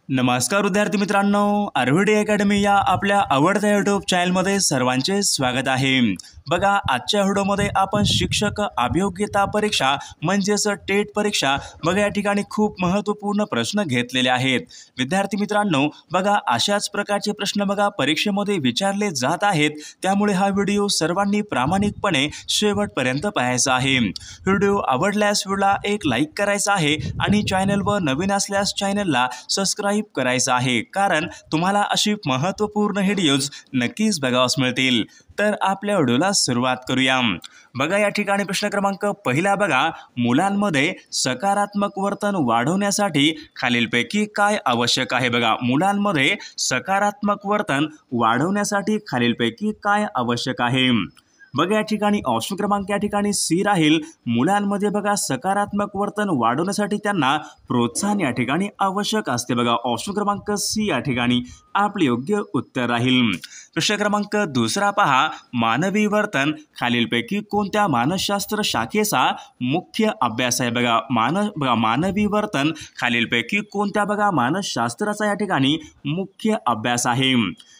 नमस्कार विद्यार्थी मित्रांनो, आर्विडी अकॅडमी या आपल्या आवडत्या यूट्यूब चॅनलमध्ये सर्वांचे स्वागत आहे। बघा, आजच्या व्हिडिओमध्ये आपण शिक्षक अभियोग्यता परीक्षा म्हणजेच टेट परीक्षा बघा या ठिकाणी खूप महत्त्वपूर्ण प्रश्न घेतलेले आहेत। विद्यार्थी मित्रांनो, बघा अशाच प्रकारचे प्रश्न बघा परीक्षेमध्ये विचारले जात आहेत, त्यामुळे हा व्हिडिओ सर्वांनी प्रामाणिकपणे शेवटपर्यंत पाहायचा आहे। व्हिडिओ आवडल्यास व्हिडिओला एक लाईक करायचा आहे आणि चॅनलवर नवीन असल्यास चॅनलला सबस्क्राइब करायचं आहे, कारण तुम्हाला अशी महत्त्वपूर्ण व्हिडिओज नक्कीच बघावयास मिळतील। तर आपल्या व्हिडिओला सुरुवात करूया। बघा या ठिकाणी प्रश्न क्रमांक पहिला बघा, मुलांमध्ये सकारात्मक वर्तन वाढवण्यासाठी खालीलपैकी काय आवश्यक आहे? बघा, मुलांमध्ये सकारात्मक वर्तन वाढवण्यासाठी खालीलपैकी काय आवश्यक आहे? बघा या ठिकाणी ऑप्शन क्रमांक या ठिकाणी सी राहील। मुलांमध्ये बघा सकारात्मक वर्तन वाढवण्यासाठी त्यांना प्रोत्साहन या ठिकाणी आवश्यक असते। बघा ऑप्शन क्रमांक सी या ठिकाणी आपले योग्य उत्तर राहील। प्रश्न क्रमांक दुसरा पहा, मानवी वर्तन खालीलपैकी कोणत्या मानसशास्त्र शाखेचा मुख्य अभ्यास आहे? बघा मानवी वर्तन खालीलपैकी कोणत्या बघा मानसशास्त्राचा या ठिकाणी मुख्य अभ्यास आहे?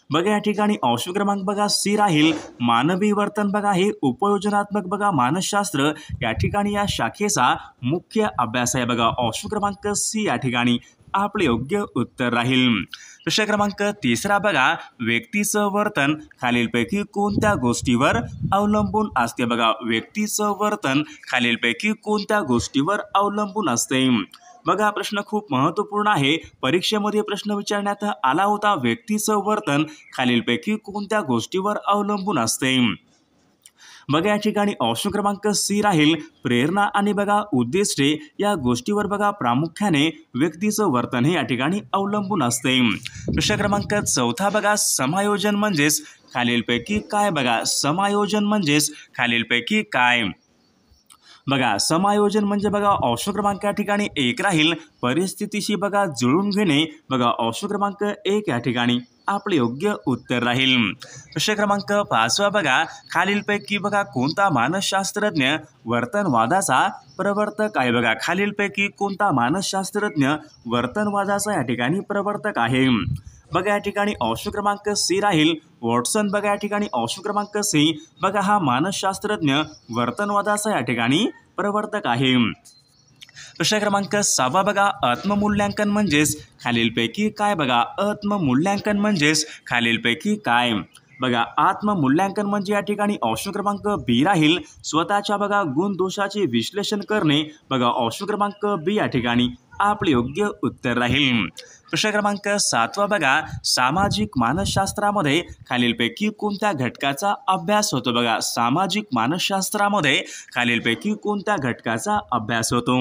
बघा या ठिकाणी ऑप्शन क्रमांक बघा सी राहील। मानवी वर्तन बघा हे उपयोजनात्मक बघा मानसशास्त्र या ठिकाणी या शाखेचा मुख्य अभ्यास आहे। बघा ऑप्शन क्रमांक सी या ठिकाणी आपले योग्य उत्तर राहील। प्रश्न क्रमांक तिसरा बघा, व्यक्तीचं वर्तन खालीलपैकी कोणत्या गोष्टीवर अवलंबून असते? बघा व्यक्तीचं वर्तन खालीलपैकी कोणत्या गोष्टीवर अवलंबून असते? बघा प्रश्न खूप महत्त्वपूर्ण आहे, परीक्षेमध्ये प्रश्न विचारण्यात आला होता। व्यक्तीचं वर्तन खालीलपैकी कोणत्या गोष्टीवर अवलंबून असते? बघा या ठिकाणी ऑप्शन क्रमांक सी राहील। प्रेरणा आणि बघा उद्दिष्टे या गोष्टीवर बघा प्रामुख्याने व्यक्तीचं वर्तन हे या ठिकाणी अवलंबून असते। प्रश्न क्रमांक चौथा बघा, समायोजन म्हणजेच खालीलपैकी काय? बघा समायोजन म्हणजेच खालीलपैकी काय? बघा समायोजन म्हणजे बघा ऑप्शन क्रमांक या ठिकाणी एक राहील। परिस्थितीशी बघा जुळून घेणे बघा ऑप्शन क्रमांक एक या ठिकाणी आपले योग्य उत्तर राहील। प्रश्न क्रमांक पाचवा बघा, खालीलपैकी बघा कोणता मानसशास्त्रज्ञ वर्तनवादाचा प्रवर्तक आहे? बघा खालीलपैकी कोणता मानसशास्त्रज्ञ वर्तनवादाचा या ठिकाणी प्रवर्तक आहे? बघा या ठिकाणी ऑप्शन क्रमांक सी राहील। वॉटसन बघा या ठिकाणी ऑप्शन क्रमांक सी बघा हा मानसशास्त्रज्ञ वर्तनवादाचा या ठिकाणी प्रवर्तक आहे। प्रश्न क्रमांक 6 बघा, आत्ममूल्यांकन म्हणजेच खालीलपैकी काय? बघा आत्ममूल्यांकन म्हणजेच खालीलपैकी काय? बघा आत्ममूल्यांकन म्हणजे या ठिकाणी ऑप्शन क्रमांक बी राहील। स्वतःच्या बघा गुण दोषाचे विश्लेषण करणे बघा ऑप्शन क्रमांक बी या ठिकाणी आपले योग्य उत्तर राहील। प्रश्न क्रमांक 7 बघा, सामाजिक मानसशास्त्रामध्ये खालीलपैकी कोणत्या घटकाचा अभ्यास होतो? बघा सामाजिक मानसशास्त्रामध्ये खालीलपैकी कोणत्या घटकाचा अभ्यास होतो?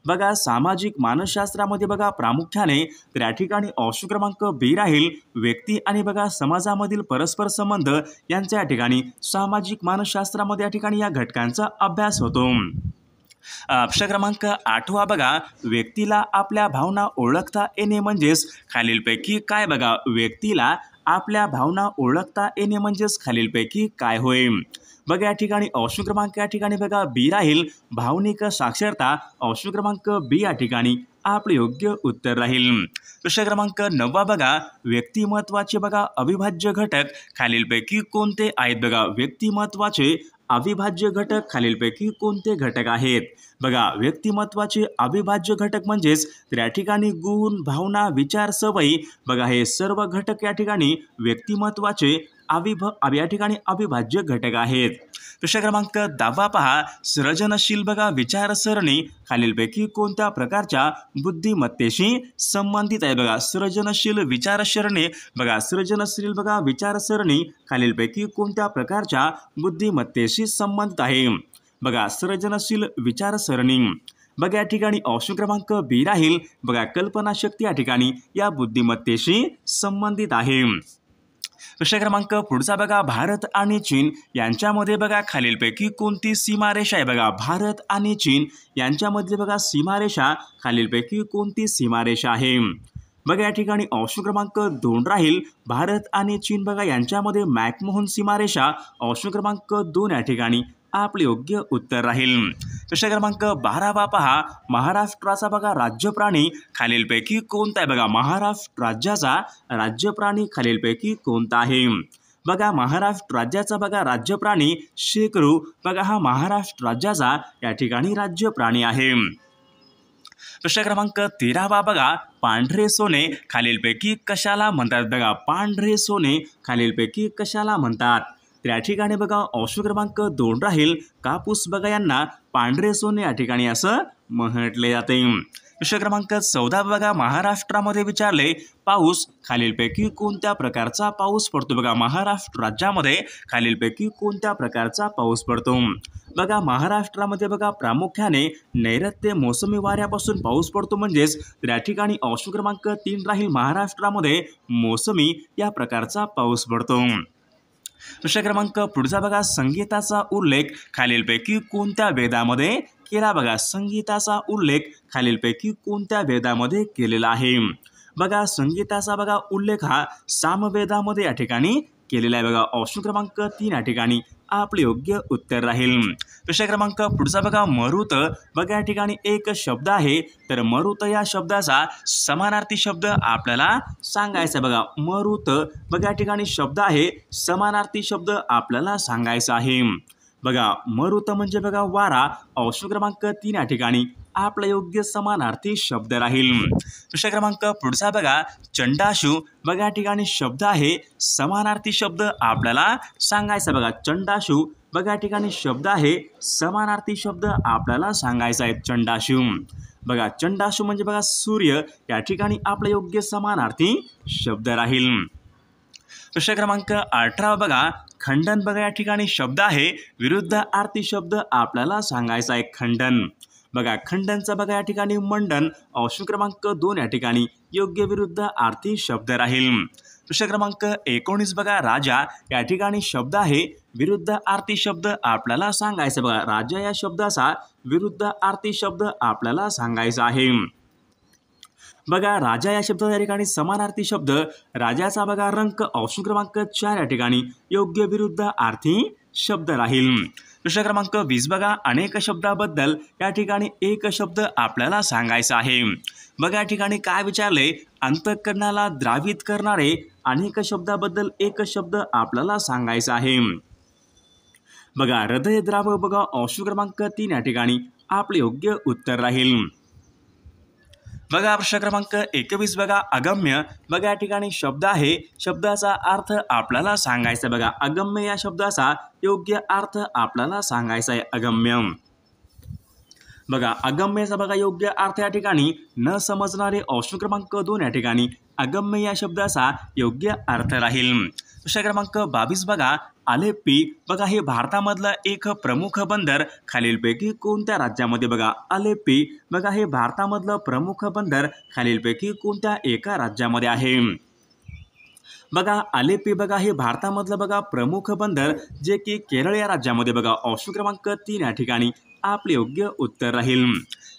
बघा सामाजिक मानसशास्त्रामध्ये बघा प्रामुख्याने त्या ठिकाणी ऑप्शन क्रमांक बी राहील। व्यक्ती आणि बघा समाजामधील परस्पर संबंध यांच्या या ठिकाणी सामाजिक मानसशास्त्रामध्ये या ठिकाणी या घटकांचा अभ्यास होतो। प्रश्न क्रमांक 8 बघा, व्यक्तीला आपल्या भावना ओळखता येणे म्हणजेच खालीलपैकी काय? बघा व्यक्तीला आपल्या भावना ओळखता येणे म्हणजेच खालीलपैकी काय होय? बघा या ठिकाणी ऑप्शन क्रमांक या ठिकाणी बघा बी राहील। भावनिक साक्षरता ऑप्शन क्रमांक बी या ठिकाणी आपले योग्य उत्तर राहील। प्रश्न क्रमांक 9 बघा, व्यक्तिमत्वाचे बघा अविभाज्य घटक खालीलपैकी कोणते आहेत? बघा व्यक्तिमत्वाचे अविभाज्य घटक खालीलपैकी कोणते घटक आहेत? बघा व्यक्तिमत्वाचे अविभाज्य घटक म्हणजेच त्या ठिकाणी गुण, भावना, विचार, सवयी बघा हे सर्व घटक या ठिकाणी व्यक्तिमत्वाचे या ठिकाणी अविभाज्य घटक आहेत। प्रश्न क्रमांक 10 पहा, सृजनशील बघा विचारसरणी खालीलपैकी कोणत्या प्रकारच्या बुद्धिमत्तेशी संबंधित आहे? बघा सृजनशील विचारसरणी बघा सृजनशील बघा विचारसरणी खालीलपैकी कोणत्या प्रकारच्या बुद्धिमत्तेशी संबंधित आहे? बघा सृजनशील विचारसरणी बघा या ठिकाणी ऑप्शन क्रमांक बी राहील। बघा कल्पनाशक्ती या ठिकाणी या बुद्धिमत्तेशी संबंधित आहे। प्रश्न क्रमांक पुढचा बघा, भारत आणि चीन यांच्यामध्ये बघा खालीलपैकी कोणती सीमारेषा आहे? बघा भारत आणि चीन यांच्यामध्ये बघा सीमारेषा खालीलपैकी कोणती सीमारेषा आहे? बघा या ठिकाणी ऑप्शन क्रमांक 2 राहील। भारत आणि चीन बघा यांच्यामध्ये मॅकमोहन सीमारेषा ऑप्शन क्रमांक 2 या ठिकाणी आपले योग्य उत्तर राहील. प्रश्न क्रमांक 12 पहा, महाराष्ट्राचा बघा राज्य प्राणी खालीलपैकी कोणता आहे? बघा महाराष्ट्र राज्याचा राज्य प्राणी खालीलपैकी कोणता आहे? बघा महाराष्ट्र राज्याचा बघा राज्य प्राणी शेकरू बघा हा महाराष्ट्र राज्याचा या ठिकाणी राज्य प्राणी आहे. प्रश्न क्रमांक 13 बघा, पांढरे सोने खालीलपैकी कशाला म्हणतात? बघा पांढरे सोने खालीलपैकी कशाला म्हणतात? तर या ठिकाणी बघा ऑप्शन क्रमांक 2 राहील, कापूस बघा यांना पांढरे सोने या ठिकाणी असं म्हटले जाते. प्रश्न क्रमांक 14 बघा, महाराष्ट्रामध्ये विचारले पाऊस खालीलपैकी कोणत्या प्रकारचा पाऊस पडतो? बघा महाराष्ट्र राज्यामध्ये खालीलपैकी कोणत्या प्रकारचा पाऊस पडतो? बघा महाराष्ट्रामध्ये बघा प्रामुख्याने नैऋत्य मोसमी वाऱ्यापासून पाऊस पडतो, म्हणजेच या ठिकाणी ऑप्शन क्रमांक 3 राहील, महाराष्ट्रामध्ये मोसमी या प्रकारचा पाऊस पडतो. प्रश्न क्रमांक पुढचा बघा, संगीताचा उल्लेख खालीलपैकी कोणत्या वेदामध्ये केला? बघा संगीताचा उल्लेख खालीलपैकी कोणत्या वेदामध्ये केलेला आहे? बघा संगीताचा बघा उल्लेख हा सामवेदामध्ये या ठिकाणी केलेला आहे. बघा ऑप्शन क्रमांक 3 या ठिकाणी आपले योग्य उत्तर राहील. प्रश्न क्रमांक पुढचा बघा, मरुत बघा या ठिकाणी एक शब्द आहे, तर मरुत या शब्दाचा समानार्थी शब्द आपल्याला सांगायचा. बघा मरुत बघा या ठिकाणी शब्द आहे, समानार्थी शब्द आपल्याला सांगायचा आहे. बघा मरुत म्हणजे बघा वारा, ऑप्शन क्रमांक 3 या ठिकाणी आपला योग्य समानार्थी शब्द राहील. प्रश्न क्रमांक पुढचा बघा, चंडाशू बघा या ठिकाणी शब्द आहे, समानार्थी शब्द आपल्याला सांगायचा. बघा चंडाशू बघा या ठिकाणी शब्द आहे, समानार्थी शब्द आपल्याला सांगायचा आहे. चंडाशू बघा चंडाशू म्हणजे बघा सूर्य या ठिकाणी आपला योग्य समानार्थी शब्द राहील. प्रश्न क्रमांक 18 बघा, खंडन बघा या ठिकाणी शब्द आहे, विरुद्ध अर्थी शब्द आपल्याला सांगायचा आहे. खंडन बघा खंडनचा बघा या ठिकाणी मंडन, ऑप्शन क्रमांक 2 या ठिकाणी योग्य विरुद्ध अर्थी शब्द राहील. प्रश्न क्रमांक 19 बघा, राजा या ठिकाणी शब्द आहे, विरुद्ध अर्थी शब्द आपल्याला सांगायचा. बघा राजा या शब्दाचा विरुद्ध अर्थी शब्द आपल्याला सांगायचा आहे. बघा राजा या शब्दाचा या ठिकाणी समानार्थी शब्द राजाचा बघा रंक, ऑप्शन क्रमांक 4 या ठिकाणी योग्य विरुद्ध अर्थी शब्द राहील. प्रश्न क्रमांक 20 बघा, अनेक शब्दाबद्दल या ठिकाणी एक शब्द आपल्याला सांगायचा आहे. बघा या ठिकाणी काय विचारले, अंतःकरणाला द्रावित करणारे अनेक शब्दाबद्दल एक शब्द आपल्याला सांगायचा आहे. बघा हृदयद्रावक बघा ऑप्शन क्रमांक 3 या ठिकाणी आपले योग्य उत्तर राहील. बघा प्रश्न क्रमांक 21 बघा, अगम्य बघा या ठिकाणी शब्द आहे, शब्दाचा अर्थ आपल्याला सांगायचा. बघा अगम्य या शब्दाचा योग्य अर्थ आपल्याला सांगायचा आहे. अगम्य बघा अगम्यचा बघा योग्य अर्थ या ठिकाणी न समजणारे, ऑप्शन क्रमांक 2 या ठिकाणी अगम्य या शब्दाचा योग्य अर्थ राहील. प्रश्न क्रमांक 22 बघा, आलेप्पी बघा हे भारतामधलं एक प्रमुख बंदर खालीलपैकी कोणत्या राज्यामध्ये? बघा आलेप्पी बघा हे भारतामधलं प्रमुख बंदर खालीलपैकी कोणत्या एका राज्यामध्ये आहे? बघा आलेप्पी बघा हे भारतामधलं बघा प्रमुख बंदर जे की केरळ या राज्यामध्ये बघा ऑप्शन क्रमांक 3 या ठिकाणी आपले योग्य उत्तर राहील.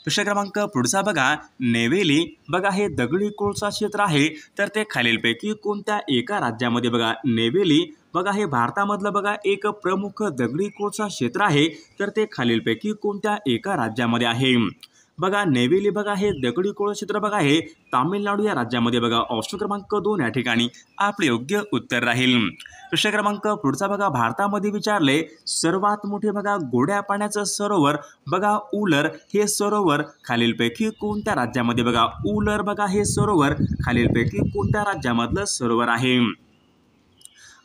प्रश्न क्रमांक पुढचा बघा, नेवेली बघा हे दगडी कोळसा क्षेत्र आहे, तर ते खालीलपैकी कोणत्या एका राज्यामध्ये? बघा नेवेली बघा हे भारतामधलं बघा एक प्रमुख दगडी कोळसा क्षेत्र आहे, तर ते खालीलपैकी कोणत्या एका राज्यामध्ये आहे? बघा नेवेली बघा हे दगडी कोळसा क्षेत्र बघा हे तामिळनाडू या राज्यामध्ये बघा ऑप्शन क्रमांक 2 या ठिकाणी आपले योग्य उत्तर राहील. प्रश्न क्रमांक पुढचा बघा, भारतामध्ये विचारले सर्वात मोठे बघा गोड्या पाण्याचं सरोवर बघा उलर हे सरोवर खालीलपैकी कोणत्या राज्यामध्ये? बघा उलर बघा हे सरोवर खालीलपैकी कोणत्या राज्यामधलं सरोवर आहे?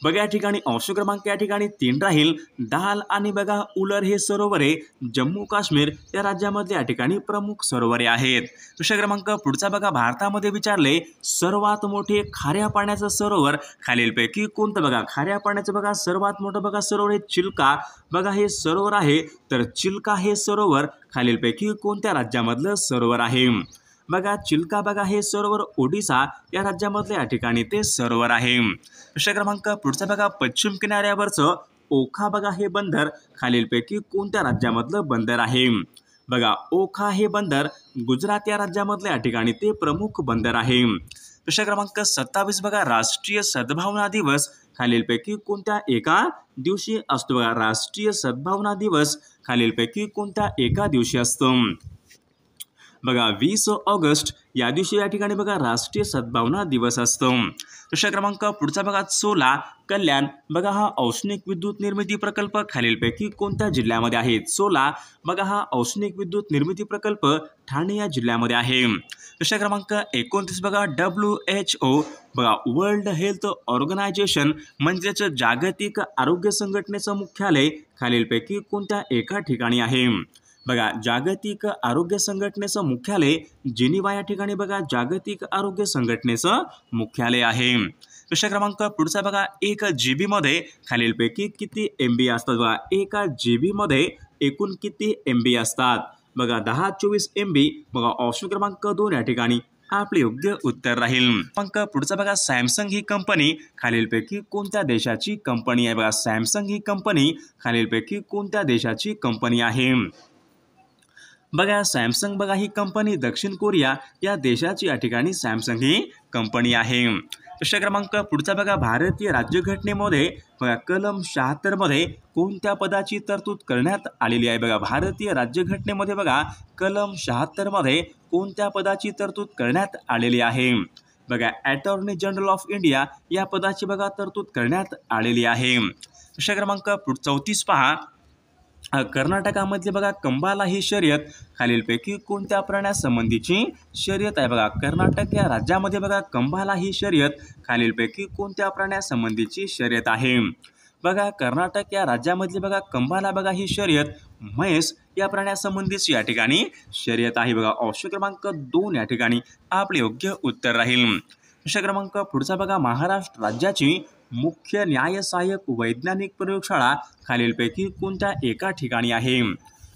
बघा या ठिकाणी ऑप्शन क्रमांक या ठिकाणी 3 राहील, दाल आणि बघा उलर हे सरोवरे जम्मू काश्मीर या राज्यामधले या ठिकाणी प्रमुख सरोवरे आहेत. प्रश्न क्रमांक पुढचा बघा, भारतामध्ये विचारले सर्वात मोठे खाऱ्या पाण्याचं सरोवर खालीलपैकी कोणतं? बघा खाऱ्या पाण्याचं बघा सर्वात मोठं बघा सरोवर हे चिल्का बघा हे सरोवर आहे, तर चिल्का हे सरोवर खालीलपैकी कोणत्या राज्यामधलं सरोवर आहे? बघा चिल्का बघा हे सरोवर ओडिसा या राज्यामधले या ठिकाणी ते सरोवर आहे. प्रश्न क्रमांक पुढचा बघा, पश्चिम किनाऱ्यावरचं ओखा बघा हे बंदर खालीलपैकी कोणत्या राज्यामधलं बंदर आहे? बघा ओखा हे बंदर गुजरात या राज्यामधले या ठिकाणी ते प्रमुख बंदर आहे. प्रश्न क्रमांक 27 बघा, राष्ट्रीय सद्भावना दिवस खालीलपैकी कोणत्या एका दिवशी असतो बघा. राष्ट्रीय सद्भावना दिवस खालीलपैकी कोणत्या एका दिवशी असतो. बघा 20 ऑगस्ट या दिवशी या ठिकाणी बघा राष्ट्रीय सद्भावना दिवस असतो. प्रश्न क्रमांक पुढचा बघा, 16 कल्याण बघा हा औष्णिक विद्युत निर्मिती प्रकल्प खालीलपैकी कोणत्या जिल्ह्यामध्ये आहे. 16 बघा हा औष्णिक विद्युत निर्मिती प्रकल्प ठाणे या जिल्ह्यामध्ये आहे. प्रश्न क्रमांक 29 बघा, WHO बघा वर्ल्ड हेल्थ ऑर्गनायझेशन म्हणजेच जागतिक आरोग्य संघटनेचं मुख्यालय खालीलपैकी कोणत्या एका ठिकाणी आहे. बघा जागतिक आरोग्य संघटनेचं मुख्यालय जिनिव्हा या ठिकाणी बघा जागतिक आरोग्य संघटनेचं मुख्यालय आहे. प्रश्न क्रमांक पुढचा बघा, 1 GB मध्ये खालीलपैकी किती MB असतात. बघा 1 GB मध्ये एकूण किती MB असतात. बघा 10-24 MB. बघा ऑप्शन क्रमांक 2 या ठिकाणी आपले योग्य उत्तर राहील. क्रमांक पुढचा बघा, सॅमसंग ही कंपनी खालीलपैकी कोणत्या देशाची कंपनी आहे. बघा सॅमसंग ही कंपनी खालीलपैकी कोणत्या देशाची कंपनी आहे. बघा सॅमसंग बघा ही कंपनी दक्षिण कोरिया या देशाची या ठिकाणी सॅमसंग ही कंपनी आहे. प्रश्न क्रमांक पुढचा बघा, भारतीय राज्यघटनेमध्ये बघा कलम 76 मध्ये कोणत्या पदाची तरतूद करण्यात आलेली आहे. बघा भारतीय राज्यघटनेमध्ये बघा कलम 76 मध्ये कोणत्या पदाची तरतूद करण्यात आलेली आहे. बघा अटॉर्नी जनरल ऑफ इंडिया या पदाची बघा तरतूद करण्यात आलेली आहे. प्रश्न क्रमांक 34 पहा, कर्नाटकामधली बघा कंबाला ही शर्यत खालीलपैकी कोणत्या प्राण्यासंबंधीची शर्यत आहे. बघा कर्नाटक या राज्यामध्ये बघा कंबाला ही शर्यत खालीलपैकी कोणत्या प्राण्यासंबंधीची शर्यत आहे. बघा कर्नाटक या राज्यामधली बघा कंबाला बघा ही शर्यत म्हैस या प्राण्यासंबंधीची या ठिकाणी शर्यत आहे. बघा ऑप्शन क्रमांक 2 या ठिकाणी आपले योग्य उत्तर राहील. प्रश्न क्रमांक पुढचा बघा, महाराष्ट्र राज्याची मुख्य न्याय सहाय्यक वैज्ञानिक प्रयोगशाळा खालीलपैकी कोणत्या एका ठिकाणी आहे.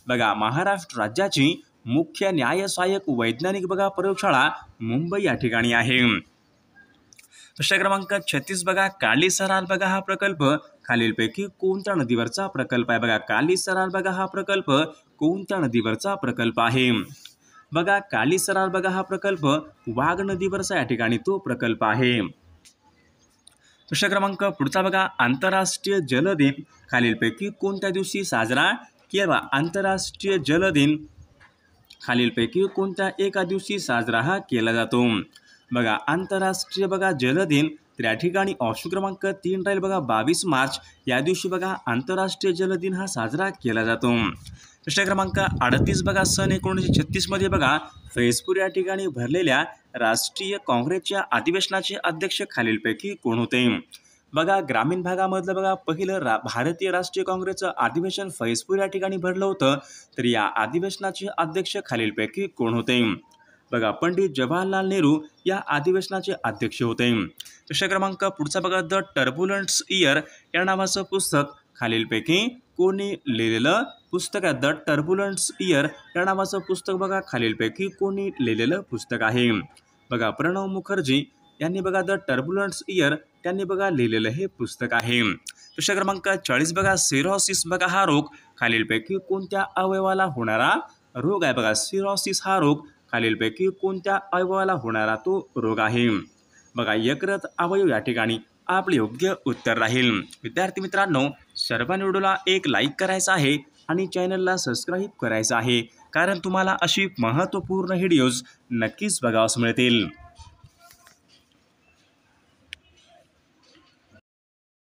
बघा महाराष्ट्र राज्याची मुख्य न्याय सहाय्यक वैज्ञानिक बघा प्रयोगशाळा मुंबई या ठिकाणी आहे. प्रश्न क्रमांक 36 बघा, काली सराल बघा हा प्रकल्प खालीलपैकी कोणत्या नदीवरचा प्रकल्प आहे. बघा काली सराल बघा हा प्रकल्प कोणत्या नदीवरचा प्रकल्प आहे. बघा काली सराल बघा हा प्रकल्प वाघ नदीवरचा या ठिकाणी तो प्रकल्प आहे. प्रश्न क्रमांक पुढचा बघा, आंतरराष्ट्रीय जल दिन खालीलपैकी कोणत्या दिवशी साजरा केला. आंतरराष्ट्रीय जल दिन खालीलपैकी कोणत्या एका दिवशी साजरा हा केला जातो. बघा आंतरराष्ट्रीय बघा जल दिन तर या ठिकाणी ऑप्शन क्रमांक 3 राहील. बघा 22 मार्च या दिवशी बघा आंतरराष्ट्रीय जल दिन हा साजरा केला जातो. प्रश्न क्रमांक 38 बघा, सन 1936 मध्ये बघा फैजपूर या ठिकाणी भरलेल्या राष्ट्रीय काँग्रेसच्या अधिवेशनाचे अध्यक्ष खालीलपैकी कोण होते. बघा ग्रामीण भागामधलं बघा पहिलं भारतीय राष्ट्रीय काँग्रेसचं अधिवेशन फैजपूर या ठिकाणी भरलं होतं. तर या अधिवेशनाचे अध्यक्ष खालीलपैकी कोण होते. बघा पंडित जवाहरलाल नेहरू या अधिवेशनाचे अध्यक्ष होते. प्रश्न क्रमांक पुढचा बघा, द टर्ब्युलंट इयर या नावाचं पुस्तक खालीलपैकी कोणी लिहिलेलं पुस्तक आहे. द टर्ब्युलंट इयर या नावाचं पुस्तक बघा खालीलपैकी कोणी लिहिलेलं पुस्तक आहे. बघा प्रणव मुखर्जी यांनी बघा द टर्ब्युलंट इयर त्यांनी बघा लिहिलेलं हे पुस्तक आहे. प्रश्न क्रमांक 40 बघा, सिरोसिस बघा हा रोग खालीलपैकी कोणत्या अवयवाला होणारा रोग आहे. बघा सिरोसिस हा रोग खालीलपैकी कोणत्या अवयवाला होणारा तो रोग आहे. बघा यकृत अवयव या ठिकाणी आपले योग्य उत्तर राहील. विद्यार्थी मित्रांनो, सर्वांनी व्हिडिओला एक लाईक करायचा आहे आणि चॅनलला सबस्क्राईब करायचं आहे, कारण तुम्हाला अशी महत्त्वपूर्ण व्हिडिओज नक्कीच बघावयास मिळतील.